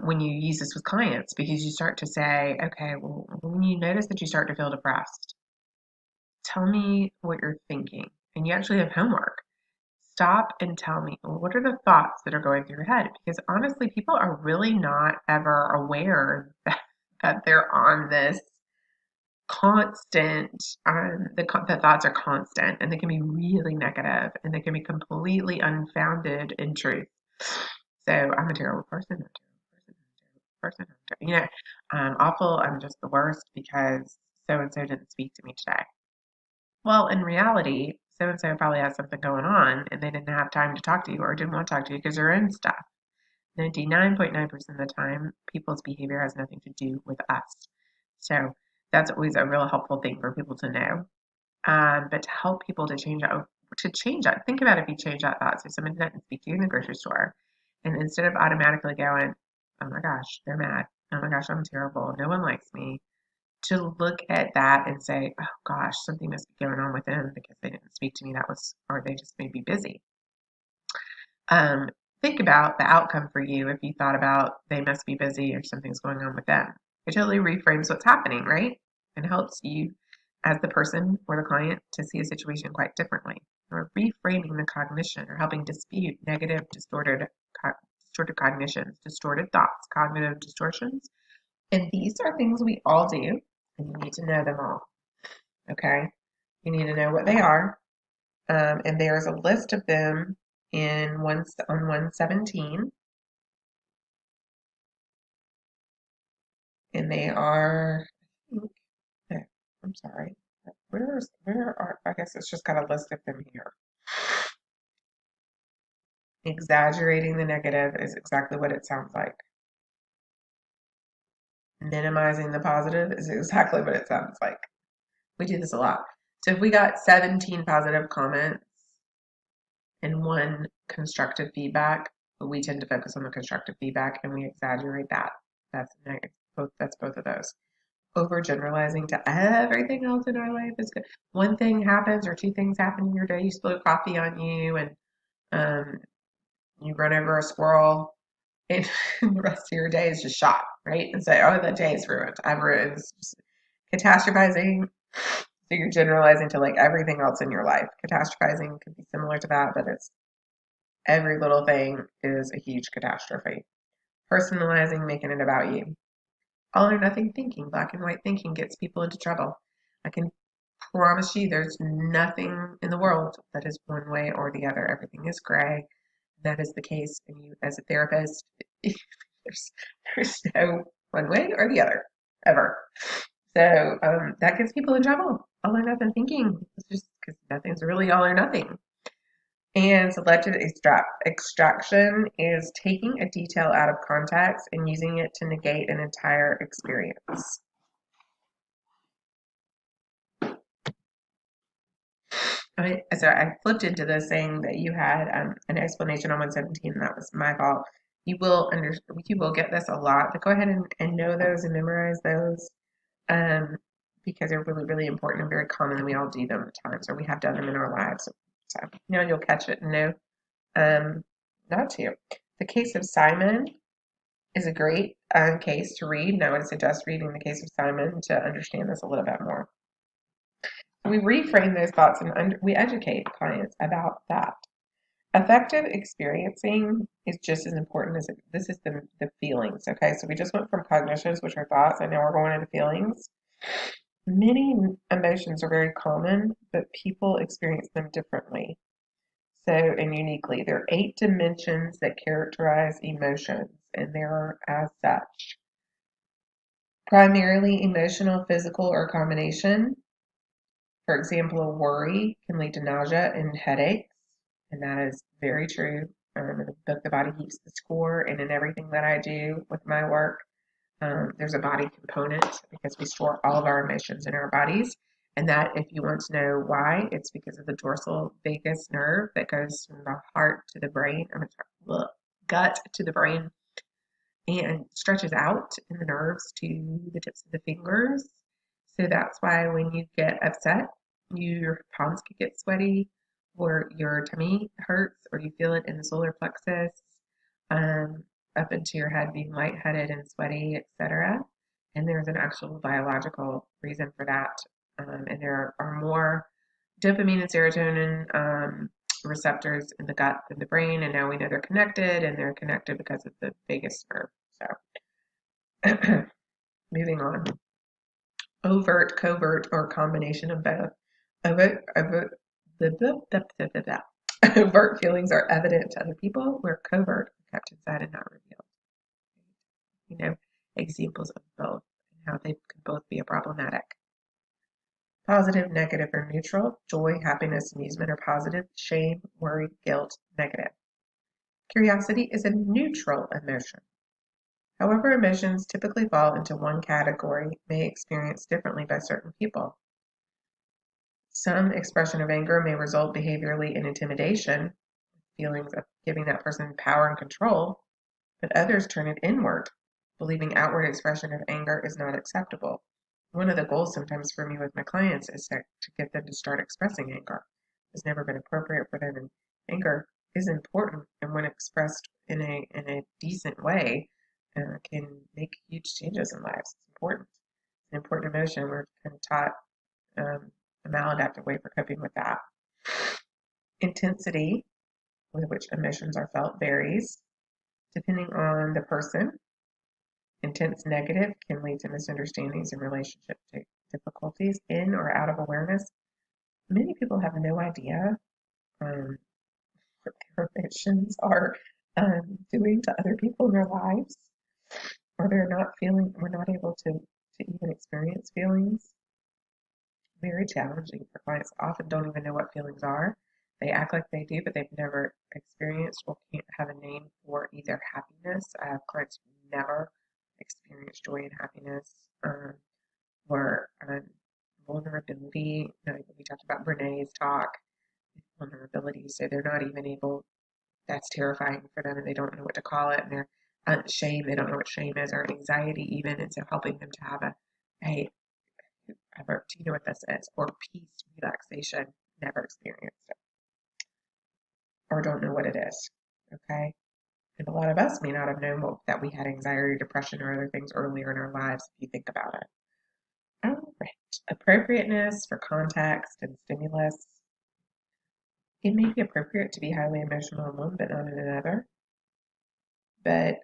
when you use this with clients because you start to say, okay, well, when you notice that you start to feel depressed, tell me what you're thinking. And you actually have homework. Stop and tell me, well, what are the thoughts that are going through your head? Because honestly, people are really not ever aware that they're on this constant, the thoughts are constant and they can be really negative and they can be completely unfounded in truth. So I'm a terrible person, I'm a terrible person, I'm a terrible person, awful, I'm just the worst because so and so didn't speak to me today. Well, in reality, so and so probably has something going on and they didn't have time to talk to you or didn't want to talk to you because they're in stuff. 99.9% of the time, people's behavior has nothing to do with us. So that's always a real helpful thing for people to know. But to help people to change that, think about if you change that thought. So someone didn't speak to you in the grocery store, and instead of automatically going, "Oh my gosh, they're mad. Oh my gosh, I'm terrible. No one likes me," to look at that and say, "Oh gosh, something must be going on with them because they didn't speak to me. Or they just may be busy." Um, think about the outcome for you if you thought about they must be busy or something's going on with them. It totally reframes what's happening, right? And helps you as the person or the client to see a situation quite differently. Or reframing the cognition or helping dispute negative, distorted cognitions, distorted thoughts, cognitive distortions. And these are things we all do, and you need to know them all. Okay? You need to know what they are, and there's a list of them on 117, and they are, I'm sorry, where are, I guess it's just got a list of them here. Exaggerating the negative is exactly what it sounds like. Minimizing the positive is exactly what it sounds like. We do this a lot. So if we got 17 positive comments and one constructive feedback, we tend to focus on the constructive feedback and we exaggerate that. That's negative. That's both of those. Overgeneralizing to everything else in our life is good. One thing happens or two things happen in your day, you spill coffee on you and um, you run over a squirrel, and the rest of your day is just shot, right? And say, oh, the day is ruined. I'm ruined. Catastrophizing. So you're generalizing to like everything else in your life. Catastrophizing could be similar to that, but it's every little thing is a huge catastrophe. Personalizing, making it about you. All or nothing thinking, black and white thinking gets people into trouble. I can promise you there's nothing in the world that is one way or the other. Everything is gray. That is the case. And you, as a therapist, there's no one way or the other, ever. So that gets people in trouble. All or nothing thinking. It's just because nothing's really all or nothing. And selective extraction is taking a detail out of context and using it to negate an entire experience. So I flipped into this saying that you had an explanation on 117, and that was my fault. You will get this a lot, but go ahead and know those and memorize those um, because they're really, really important and very common, and we all do them at times, or we have done them in our lives. So, you'll catch it and know not to. The case of Simon is a great case to read, and I would suggest reading the case of Simon to understand this a little bit more. We reframe those thoughts and we educate clients about that. Affective experiencing is just as important as this is the feelings. Okay, so we just went from cognitions, which are thoughts, and now we're going into feelings. Many emotions are very common, but people experience them differently. So, and uniquely, there are 8 dimensions that characterize emotions, and they are as such. Primarily emotional, physical, or combination. For example, a worry can lead to nausea and headaches, and that is very true. In the book, The Body Keeps the Score, and in everything that I do with my work, there's a body component because we store all of our emotions in our bodies. And that, if you want to know why, it's because of the dorsal vagus nerve that goes from the heart to the brain, the gut to the brain, and stretches out in the nerves to the tips of the fingers. So that's why when you get upset, your palms could get sweaty, or your tummy hurts, or you feel it in the solar plexus, um, up into your head being lightheaded and sweaty, etc. And there's an actual biological reason for that. And there are more dopamine and serotonin receptors in the gut than the brain, and now we know they're connected, and they're connected because of the vagus nerve. So, moving on. Overt, covert, or combination of both. Overt feelings are evident to other people, where covert are kept inside and not revealed. Examples of both and how they could both be problematic. Positive, negative, or neutral. Joy, happiness, amusement are positive. Shame, worry, guilt, negative. Curiosity is a neutral emotion. However, emotions typically fall into one category, may be experienced differently by certain people. Some expression of anger may result behaviorally in intimidation, feelings of giving that person power and control, but others turn it inward, believing outward expression of anger is not acceptable. One of the goals sometimes for me with my clients is to get them to start expressing anger. It's never been appropriate for them, and anger is important, and when expressed in a decent way, can make huge changes in lives. It's important. It's an important emotion. We're kind of taught a maladaptive way for coping with that. Intensity with which emotions are felt varies depending on the person. Intense negative can lead to misunderstandings and relationship difficulties in or out of awareness. Many people have no idea what their emotions are doing to other people in their lives, or we're not able to even experience feelings. Very challenging for clients. Often don't even know what feelings are. They act like they do, but they've never experienced or can't have a name for either happiness. I have clients who never experienced joy and happiness, or vulnerability. We talked about Brené's talk, vulnerability. So they're not even able. That's terrifying for them, and they don't know what to call it. And they're shame. They don't know what shame is, or anxiety even. And so helping them to have a ever, do you know what this is? Or peace, relaxation, never experienced it, or don't know what it is. Okay. And a lot of us may not have known that we had anxiety, depression, or other things earlier in our lives if you think about it. All right. Appropriateness for context and stimulus. it may be appropriate to be highly emotional in one, but not in another. But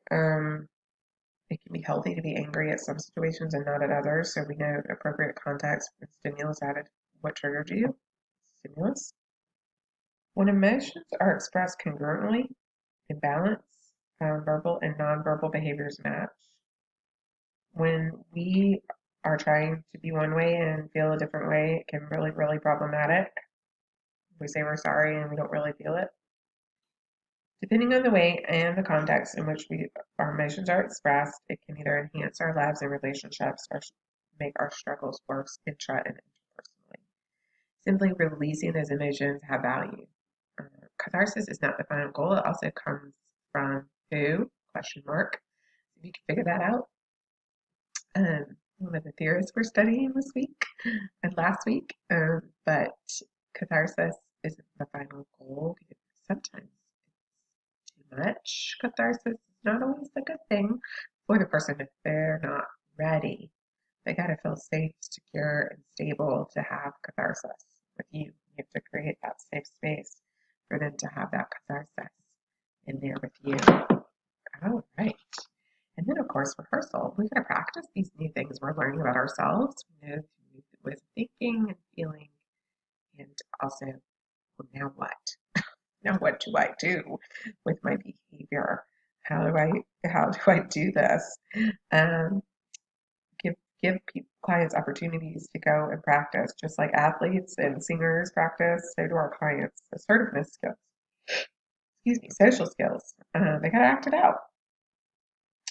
it can be healthy to be angry at some situations and not at others. So we know appropriate context and stimulus added what triggered you. Stimulus. When emotions are expressed congruently, in balance, verbal and nonverbal behaviors match. When we are trying to be one way and feel a different way, it can really, really problematic. We say we're sorry and we don't really feel it. Depending on the way and the context in which our emotions are expressed, it can either enhance our lives and relationships or make our struggles worse intra and interpersonally. Simply releasing those emotions have value. Catharsis is not the final goal. It also comes from who? Question mark. If you can figure that out. One of the theorists we're studying this week and last week, but catharsis isn't the final goal because sometimes too much catharsis is not always a good thing for the person if they're not ready. They got to feel safe, secure, and stable to have catharsis with you. You have to create that safe space for them to have that catharsis in there with you. All right. And then, of course, rehearsal. We're going to practice these new things we're learning about ourselves, with thinking and feeling, and also, well, now what? Now what do I do with my behavior? How do I do this? Um, give clients opportunities to go and practice, just like athletes and singers practice. So do our clients. Assertiveness skills, excuse me, social skills. They got to act it out.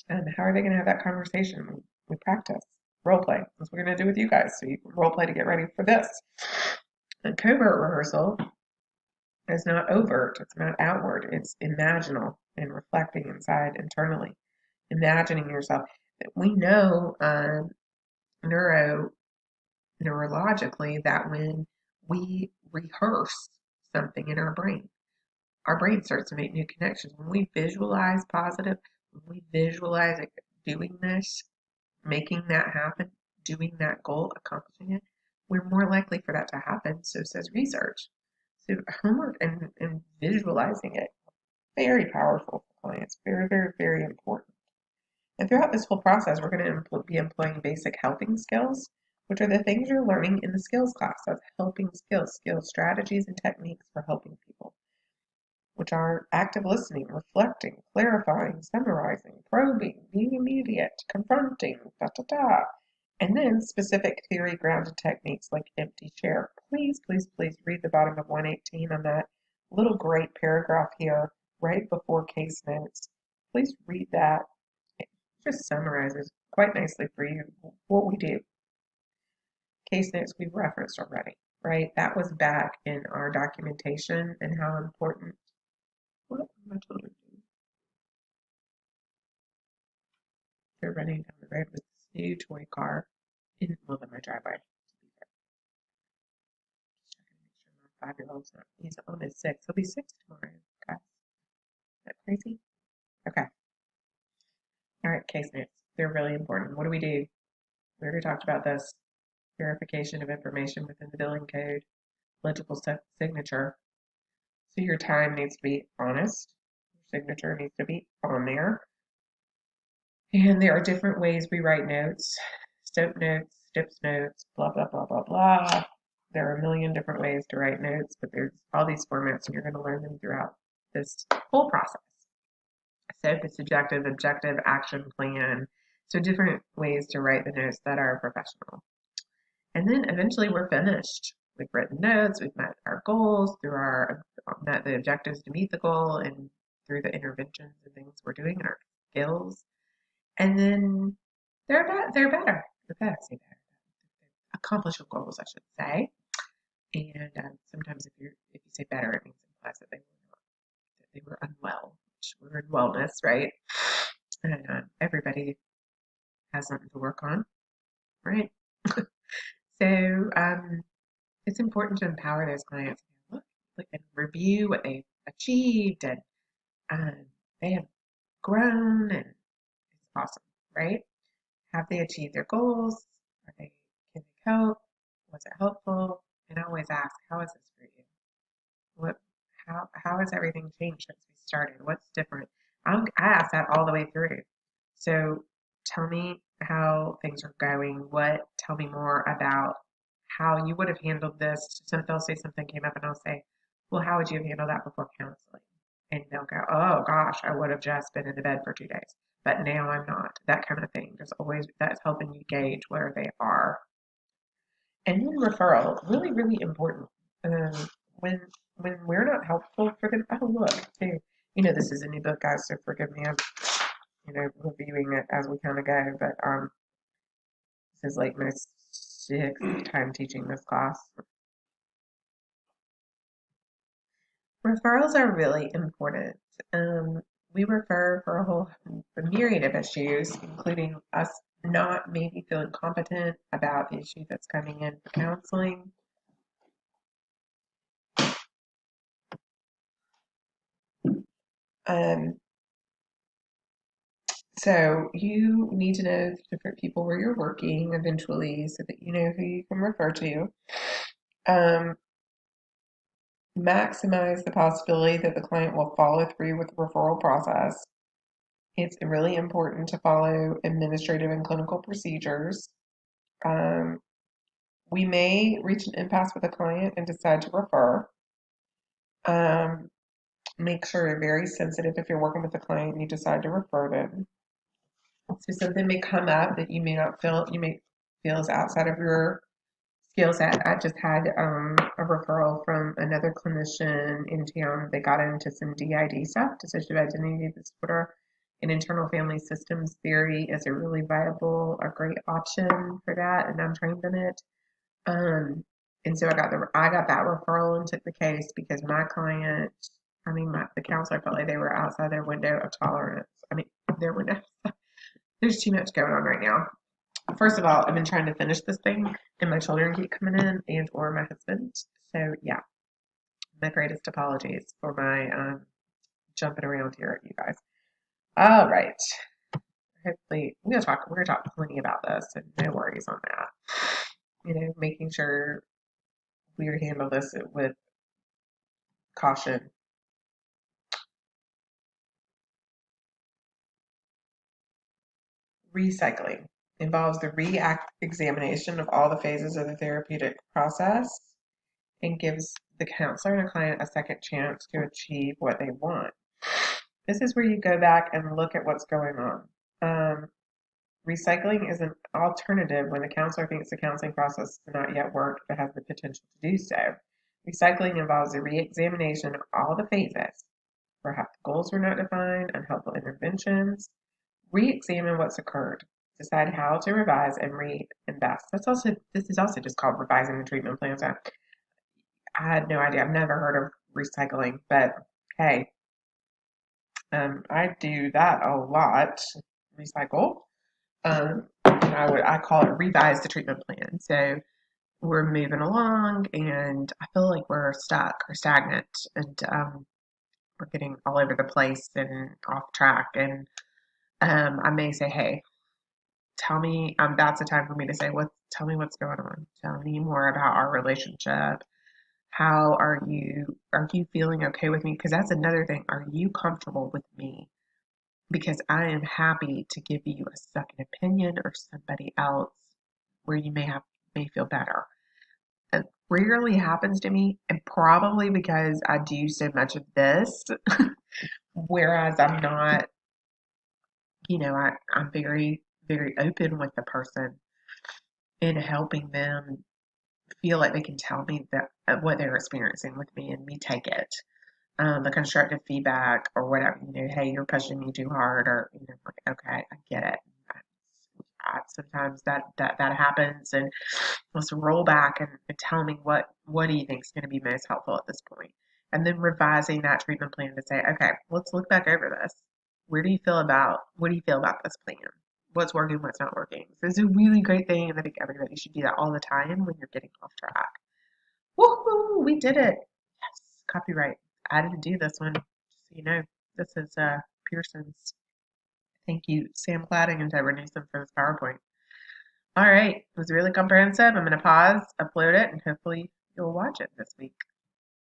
And how are they going to have that conversation? We practice. Role play. That's what we're going to do with you guys. So you can role play to get ready for this. And covert rehearsal is not overt. It's not outward. It's imaginal and reflecting inside internally. Imagining yourself. We know neurologically that when we rehearse something in our brain starts to make new connections. When we visualize positive, when we visualize doing this, making that happen, doing that goal, accomplishing it, we're more likely for that to happen. So says research. So homework and visualizing it, very powerful for clients, very, very, very important. And throughout this whole process, we're going to be employing basic helping skills, which are the things you're learning in the skills class. That's helping skills, strategies, and techniques for helping people, which are active listening, reflecting, clarifying, summarizing, probing, being immediate, confronting, da da da. And then specific theory grounded techniques like empty chair. Please, please, please read the bottom of 118 on that little great paragraph here right before case notes. Please read that. It just summarizes quite nicely for you what we do. Case notes we've referenced already, right? That was back in our documentation and how important. What am I children doing? They're running down the road with this new toy car in my driveway. My 5-year-old's not. He's almost 6. He'll be 6 tomorrow. Okay. Is that crazy? Okay. All right. Case notes. They're really important. What do? We already talked about this. Verification of information within the billing code. Legible signature. So your time needs to be honest. Your signature needs to be on there. And there are different ways we write notes. STOP notes, STIPS notes, blah, blah, blah, blah, blah. There are a million different ways to write notes, but there's all these formats and you're going to learn them throughout this whole process. So the subjective, objective, action plan. So different ways to write the notes that are professional. And then eventually we're finished. We've written notes, we've met our goals met the objectives to meet the goal and through the interventions and things we're doing and our skills. And then they're better. They're better. Say better. Accomplish your goals, I should say. And sometimes if you say better, it means implies that they were unwell, which we're in wellness, right? And everybody has something to work on, right? So it's important to empower those clients to look and review what they've achieved and they have grown, and it's awesome, right? Have they achieved their goals? Can they cope? Was it helpful? And I always ask, how is this for you? how has everything changed since we started? What's different? I asked that all the way through. So tell me how things are going. Tell me more about how you would have handled this. They'll say something came up and I'll say, well, how would you have handled that before counseling? And they'll go, oh gosh, I would have just been in the bed for 2 days, but now I'm not. That kind of thing. There's always, that's helping you gauge where they are. And then referral, really, really important. Um, when we're not helpful for them, oh look, too. This is a new book, guys, so forgive me. I'm reviewing it as we kind of go, but this is like my sixth time teaching this class. Referrals are really important. We refer for a myriad of issues, including us not maybe feeling competent about the issue that's coming in for counseling. Um, so you need to know different people where you're working eventually so that you know who you can refer to. Um, maximize the possibility that the client will follow through with the referral process. It's really important to follow administrative and clinical procedures. Um, we may reach an impasse with a client and decide to refer. Um, make sure you're very sensitive if you're working with a client and you decide to refer them. So something may come up that you may feel is outside of your skill set. I just had a referral from another clinician in town that got into some DID stuff, dissociative identity disorder, and internal family systems theory is a really viable, a great option for that, and I'm trained in it. And so I got that referral and took the case because my client, the counselor felt like they were outside their window of tolerance. Their window. There's too much going on right now. First of all, I've been trying to finish this thing, and my children keep coming in, and or my husband. So yeah, my greatest apologies for my jumping around here at you guys. All right. Hopefully, we're gonna talk plenty about this, and no worries on that. Making sure we handle this with caution. Recycling involves the re-examination of all the phases of the therapeutic process and gives the counselor and the client a second chance to achieve what they want. This is where you go back and look at what's going on. Recycling is an alternative when the counselor thinks the counseling process has not yet worked but has the potential to do so. Recycling involves the re-examination of all the phases. Perhaps goals were not defined, unhelpful interventions. Re-examine what's occurred. Decide how to revise and reinvest. This is also just called revising the treatment plan. So I had no idea. I've never heard of recycling, but hey, I do that a lot. Recycle. I call it revise the treatment plan. So we're moving along, and I feel like we're stuck or stagnant, and we're getting all over the place and off track. And I may say, hey, tell me. That's the time for me to say, what? Tell me what's going on. Tell me more about our relationship. How are you? Are you feeling okay with me? Because that's another thing. Are you comfortable with me? Because I am happy to give you a second opinion or somebody else where you may feel better. It rarely happens to me, and probably because I do so much of this, whereas I'm not, I'm very, very open with the person in helping them feel like they can tell me that what they're experiencing with me and me take it. The constructive feedback or whatever, hey, you're pushing me too hard, or like, okay, I get it. Sometimes that happens, and let's roll back and tell me what do you think is going to be most helpful at this point, and then revising that treatment plan to say, okay, let's look back over this. What do you feel about this plan? What's working, what's not working? So it's a really great thing, and I think everybody should do that all the time when you're getting off track. Woohoo! We did it. Yes, copyright. I didn't do this one. Just so you know, this is Pearson's. Thank you, Sam Cladding and Deborah Newsom for this PowerPoint. All right, it was really comprehensive. I'm going to pause, upload it, and hopefully you'll watch it this week.